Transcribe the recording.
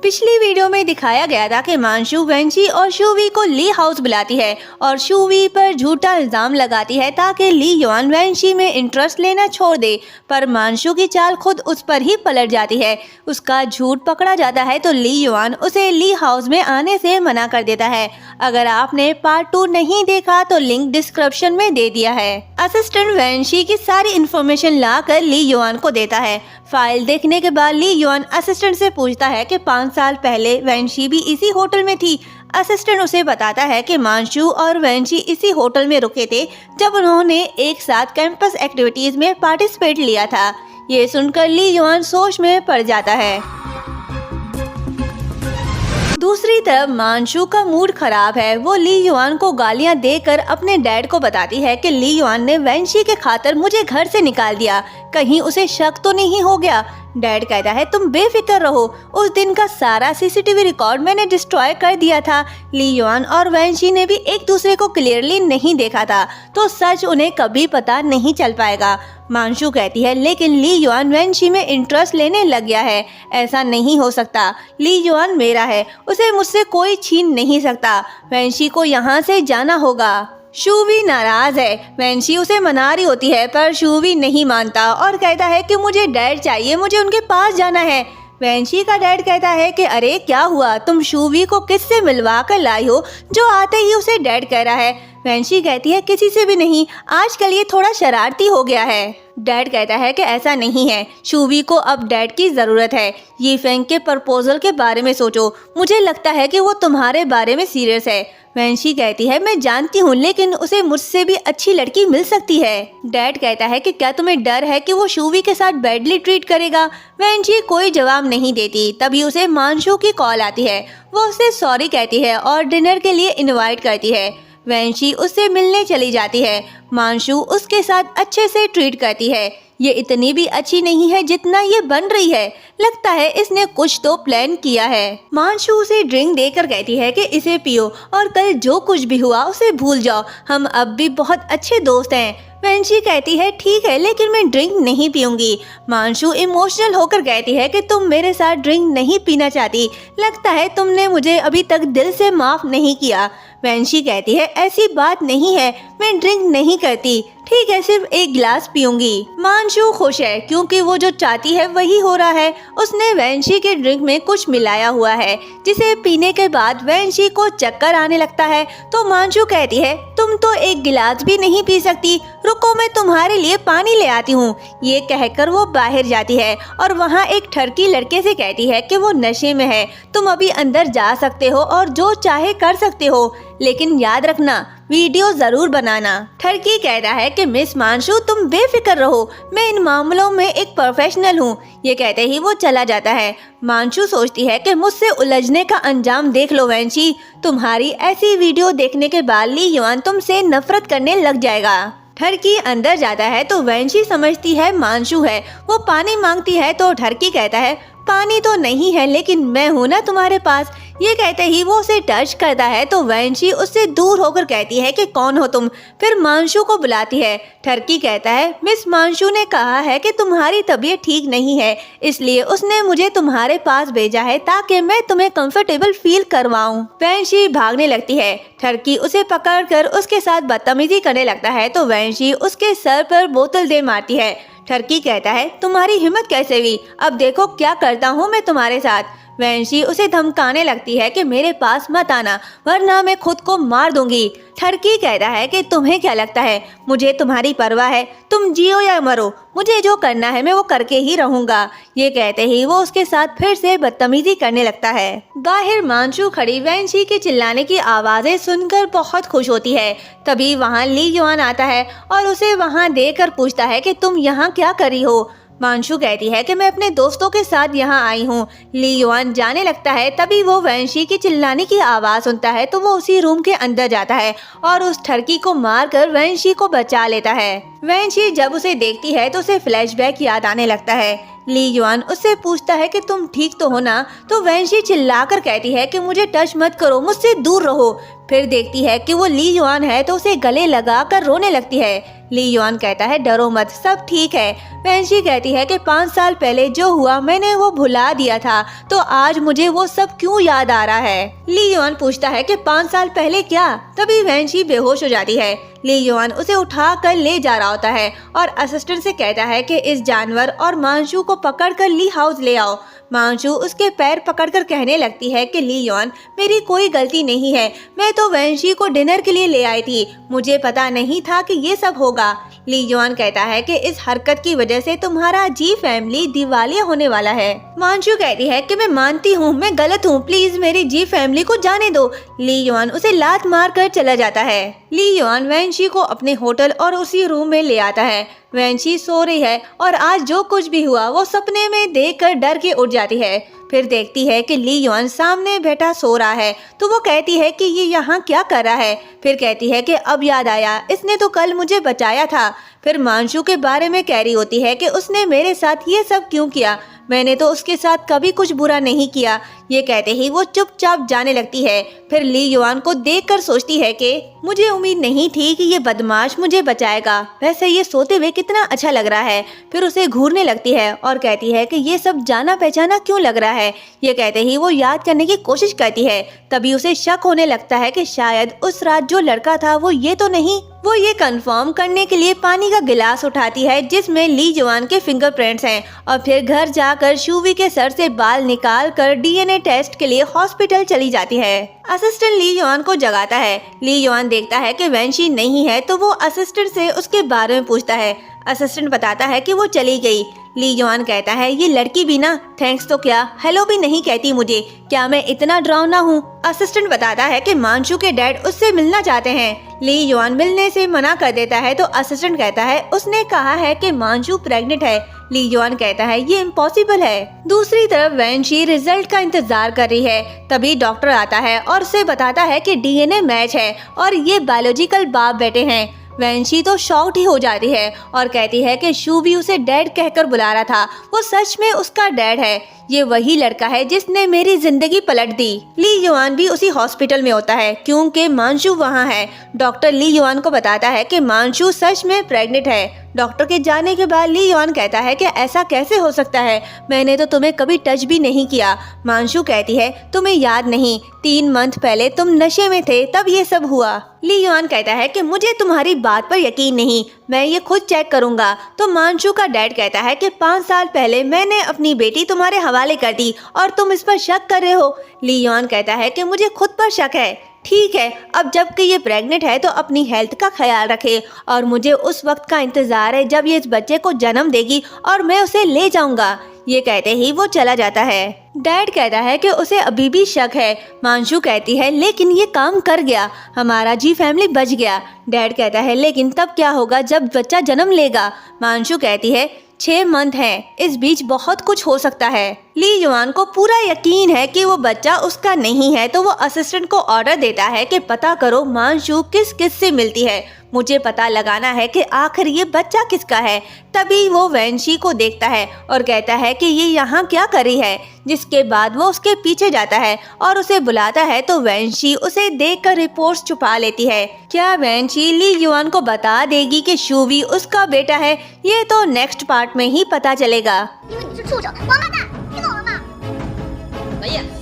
पिछली वीडियो में दिखाया गया था कि मानशू वेंची और शूवी को ली हाउस बुलाती है और शूवी पर झूठा इल्जाम लगाती है ताकि ली युआन वेंची में इंटरेस्ट लेना छोड़ दे, पर मानशू की चाल खुद उस पर ही पलट जाती है। उसका झूठ पकड़ा जाता है तो ली युआन उसे ली हाउस में आने से मना कर देता है। अगर आपने पार्ट 2 नहीं देखा तो लिंक डिस्क्रिप्शन में दे दिया है। असिस्टेंट वेंची की सारी इन्फॉर्मेशन लाकर ली युआन को देता है। फाइल देखने के बाद ली युआन असिस्टेंट से पूछता है कि 5 साल पहले वेंची भी इसी होटल में थी। असिस्टेंट उसे बताता है कि मानशू और वेंची इसी होटल में रुके थे जब उन्होंने एक साथ कैंपस एक्टिविटीज में पार्टिसिपेट लिया था। ये सुनकर ली युआन सोच में पड़ जाता है। दूसरी तरफ मानशू का मूड खराब है। वो ली युआन को गालियां देकर अपने डैड को बताती है कि ली युआन ने वेंची के खातिर मुझे घर से निकाल दिया, कहीं उसे शक तो नहीं हो गया। डैड कहता है तुम बेफिक्र रहो, उस दिन का सारा सीसीटीवी रिकॉर्ड मैंने डिस्ट्रॉय कर दिया था। ली युआन और वेंची ने भी एक दूसरे को क्लियरली नहीं देखा था, तो सच उन्हें कभी पता नहीं चल पाएगा। मानशू कहती है लेकिन ली युआन वेंची में इंटरेस्ट लेने लग गया है, ऐसा नहीं हो सकता। ली युआन मेरा है, उसे मुझसे कोई छीन नहीं सकता। वेंची को यहाँ से जाना होगा। शूवी नाराज है। वेंची उसे मना रही होती है पर शूवी नहीं मानता और कहता है कि मुझे डैड चाहिए, मुझे उनके पास जाना है। वेंची का डैड कहता है कि अरे क्या हुआ, तुम शूवी को किससे मिलवा कर लाई हो जो आते ही उसे डैड कह रहा है। वेंची कहती है किसी से भी नहीं, आजकल ये थोड़ा शरारती हो गया है। डैड कहता है कि ऐसा नहीं है, शूवी को अब डैड की ज़रूरत है। ये फेंग के प्रपोजल के बारे में सोचो, मुझे लगता है कि वो तुम्हारे बारे में सीरियस है। वेंची कहती है मैं जानती हूँ लेकिन उसे मुझसे भी अच्छी लड़की मिल सकती है। डैड कहता है कि क्या तुम्हें डर है कि वो शूवी के साथ बैडली ट्रीट करेगा। वेंची कोई जवाब नहीं देती। तभी उसे मानशू की कॉल आती है। वो उसे सॉरी कहती है और डिनर के लिए इनवाइट करती है। वेंची उससे मिलने चली जाती है। मानशू उसके साथ अच्छे से ट्रीट करती है। ये इतनी भी अच्छी नहीं है जितना ये बन रही है, लगता है इसने कुछ तो प्लान किया है। मानशू उसे ड्रिंक देकर कहती है कि इसे पियो और कल जो कुछ भी हुआ उसे भूल जाओ, हम अब भी बहुत अच्छे दोस्त हैं। वेंची कहती है ठीक है लेकिन मैं ड्रिंक नहीं पीऊंगी। मानशू इमोशनल होकर कहती है कि तुम मेरे साथ ड्रिंक नहीं पीना चाहती, लगता है तुमने मुझे अभी तक दिल से माफ नहीं किया। वेंची कहती है ऐसी बात नहीं है, मैं ड्रिंक नहीं करती, ठीक है सिर्फ एक गिलास पीऊंगी। मानशू खुश है क्योंकि वो जो चाहती है वही हो रहा है। उसने वेंची के ड्रिंक में कुछ मिलाया हुआ है जिसे पीने के बाद वेंची को चक्कर आने लगता है। तो मानशू कहती है तुम तो एक गिलास भी नहीं पी सकती, रुको मैं तुम्हारे लिए पानी ले आती हूँ। ये कहकर वो बाहर जाती है और वहाँ एक ठरकी लड़के से कहती है कि वो नशे में है, तुम अभी अंदर जा सकते हो और जो चाहे कर सकते हो, लेकिन याद रखना वीडियो जरूर बनाना। ठरकी कहता है कि मिस मानशू तुम बेफिक्र रहो, मैं इन मामलों में एक प्रोफेशनल हूँ। ये कहते ही वो चला जाता है। मानशू सोचती है कि मुझसे उलझने का अंजाम देख लो वेंची, तुम्हारी ऐसी वीडियो देखने के बाद ली युआन तुमसे नफरत करने लग जाएगा। ठरकी अंदर जाता है तो वेंची समझती है मानशू है। वो पानी मांगती है तो ठरकी कहता है पानी तो नहीं है लेकिन मैं हूँ ना तुम्हारे पास। ये कहते ही वो उसे टच करता है तो वेंची उससे दूर होकर कहती है कि कौन हो तुम। फिर मानशू को बुलाती है। ठरकी कहता है मिस मानशू ने कहा है कि तुम्हारी तबीयत ठीक नहीं है, इसलिए उसने मुझे तुम्हारे पास भेजा है ताकि मैं तुम्हें कंफर्टेबल फील करवाऊं। वेंची भागने लगती है। ठरकी उसे पकड़कर उसके साथ बदतमीजी करने लगता है तो वेंची उसके सर पर बोतल दे मारती है। ठरकी कहता है तुम्हारी हिम्मत कैसे हुई, अब देखो क्या करता हूँ मैं तुम्हारे साथ। वेंची उसे धमकाने लगती है कि मेरे पास मत आना वरना मैं खुद को मार दूंगी। ठरकी कहता है कि तुम्हें क्या लगता है मुझे तुम्हारी परवाह है, तुम जियो या मरो, मुझे जो करना है मैं वो करके ही रहूंगा। ये कहते ही वो उसके साथ फिर से बदतमीजी करने लगता है। बाहर मानशू खड़ी वेंची के चिल्लाने की आवाजें सुनकर बहुत खुश होती है। तभी वहाँ ली युआन आता है और उसे वहाँ देखकर पूछता है कि तुम यहाँ क्या कर रही हो। मानशू कहती है कि मैं अपने दोस्तों के साथ यहाँ आई हूँ। ली युआन जाने लगता है। तभी वो वेंची की चिल्लाने की आवाज़ सुनता है तो वो उसी रूम के अंदर जाता है और उस ठरकी को मारकर वेंची को बचा लेता है। वेंची जब उसे देखती है तो उसे फ्लैशबैक याद आने लगता है। ली युआन उससे पूछता है कि तुम ठीक तो हो ना, तो वेंची चिल्लाकर कहती है कि मुझे टच मत करो, मुझसे दूर रहो। फिर देखती है कि वो ली युआन है तो उसे गले लगाकर रोने लगती है। ली युआन कहता है डरो मत, सब ठीक है। वैंशी कहती है कि 5 साल पहले जो हुआ मैंने वो भुला दिया था, तो आज मुझे वो सब क्यों याद आ रहा है। ली युआन पूछता है कि 5 साल पहले क्या? तभी वैंशी बेहोश हो जाती है। ली युआन उसे उठा कर ले जा रहा होता है और असिस्टेंट से कहता है कि इस जानवर और मांशू को पकड़कर ली हाउस ले आओ। मांशू उसके पैर पकड़कर कहने लगती है कि ली युआन मेरी कोई गलती नहीं है, मैं तो वैंशी को डिनर के लिए ले आई थी, मुझे पता नहीं था कि ये सब होगा। ली युआन कहता है कि इस हरकत की वजह से तुम्हारा जी फैमिली दिवालिया होने वाला है। मांशू कहती है कि मैं मानती हूँ मैं गलत हूँ, प्लीज मेरी जी फैमिली को जाने दो। ली युआन उसे लात मार कर चला जाता है। ली युआन वैंशी को अपने होटल और उसी रूम में ले आता है। वैंशी सो रही है और आज जो कुछ भी हुआ वो सपने में देखकर डर के उठ जाती है। फिर देखती है कि ली युआन सामने बैठा सो रहा है, तो वो कहती है कि ये यहाँ क्या कर रहा है। फिर कहती है कि अब याद आया, इसने तो कल मुझे बचाया था। फिर मांशू के बारे में कह रही होती है कि उसने मेरे साथ ये सब क्यों किया, मैंने तो उसके साथ कभी कुछ बुरा नहीं किया। ये कहते ही वो चुपचाप जाने लगती है। फिर ली युआन को देखकर सोचती है कि मुझे उम्मीद नहीं थी कि ये बदमाश मुझे बचाएगा, वैसे ये सोते हुए कितना अच्छा लग रहा है। फिर उसे घूरने लगती है और कहती है कि ये सब जाना पहचाना क्यों लग रहा है। ये कहते ही वो याद करने की कोशिश करती है। तभी उसे शक होने लगता है कि शायद उस रात जो लड़का था वो ये तो नहीं। वो ये कंफर्म करने के लिए पानी का गिलास उठाती है जिसमें ली युआन के फिंगरप्रिंट्स हैं और फिर घर जाकर शूवी के सर से बाल निकाल कर डीएनए टेस्ट के लिए हॉस्पिटल चली जाती है। असिस्टेंट ली युआन को जगाता है। ली युआन देखता है कि वैंशी नहीं है तो वो असिस्टेंट से उसके बारे में पूछता है। असिस्टेंट बताता है कि वो चली गई। ली युआन कहता है ये लड़की भी ना थैंक्स तो क्या हेलो भी नहीं कहती मुझे, क्या मैं इतना डरावना हूँ। असिस्टेंट बताता है कि मांशू के डैड उससे मिलना चाहते हैं। ली युआन मिलने से मना कर देता है तो असिस्टेंट कहता है उसने कहा है कि मांशू प्रेग्नेंट है। ली युआन कहता है ये इम्पॉसिबल है। दूसरी तरफ वैंशी रिजल्ट का इंतजार कर रही है। तभी डॉक्टर आता है और उसे बताता है कि डीएनए मैच है और ये बायोलॉजिकल बाप बेटे हैं। वैंशी तो शॉक्ड ही हो जाती है और कहती है कि शू भी उसे डैड कहकर बुला रहा था, वो सच में उसका डैड है। ये वही लड़का है जिसने मेरी जिंदगी पलट दी। ली युआन भी उसी हॉस्पिटल में होता है क्योंकि मांशू वहाँ है। डॉक्टर ली युआन को बताता है कि मांशू सच में प्रेग्नेंट है। डॉक्टर के जाने के बाद ली युआन कहता है कि ऐसा कैसे हो सकता है, मैंने तो तुम्हें कभी टच भी नहीं किया। मांशू कहती है तुम्हें याद नहीं, 3 मंथ पहले तुम नशे में थे तब ये सब हुआ। ली युआन कहता है कि मुझे तुम्हारी बात पर यकीन नहीं, मैं ये खुद चेक करूंगा। तो मांशू का डैड कहता है कि 5 साल पहले मैंने अपनी बेटी तुम्हारे हवाले कर दी और तुम इस पर शक कर रहे हो। ली युआन कहता है कि मुझे खुद पर शक है। ठीक है, अब जबकि ये प्रेग्नेंट है तो अपनी हेल्थ का ख्याल रखे और मुझे उस वक्त का इंतजार है जब ये इस बच्चे को जन्म देगी और मैं उसे ले जाऊंगा। ये कहते ही वो चला जाता है। डैड कहता है कि उसे अभी भी शक है। मांशू कहती है लेकिन ये काम कर गया, हमारा जी फैमिली बच गया। डैड कहता है लेकिन तब क्या होगा जब बच्चा जन्म लेगा। मांशू कहती है 6 मंथ हैं, इस बीच बहुत कुछ हो सकता है। ली युआन को पूरा यकीन है कि वो बच्चा उसका नहीं है तो वो असिस्टेंट को ऑर्डर देता है कि पता करो मांशू किस किस से मिलती है, मुझे पता लगाना है कि आखिर ये बच्चा किसका है। तभी वो वैंशी को देखता है और कहता है कि ये यहाँ क्या कर रही है। जिसके बाद वो उसके पीछे जाता है और उसे बुलाता है तो वैंशी उसे देखकर रिपोर्ट्स छुपा लेती है। क्या वैंशी ली युआन को बता देगी कि शूवी उसका बेटा है? ये तो नेक्स्ट पार्ट में ही पता चलेगा। 因为你是畜生，王八蛋，听懂了吗？文艺，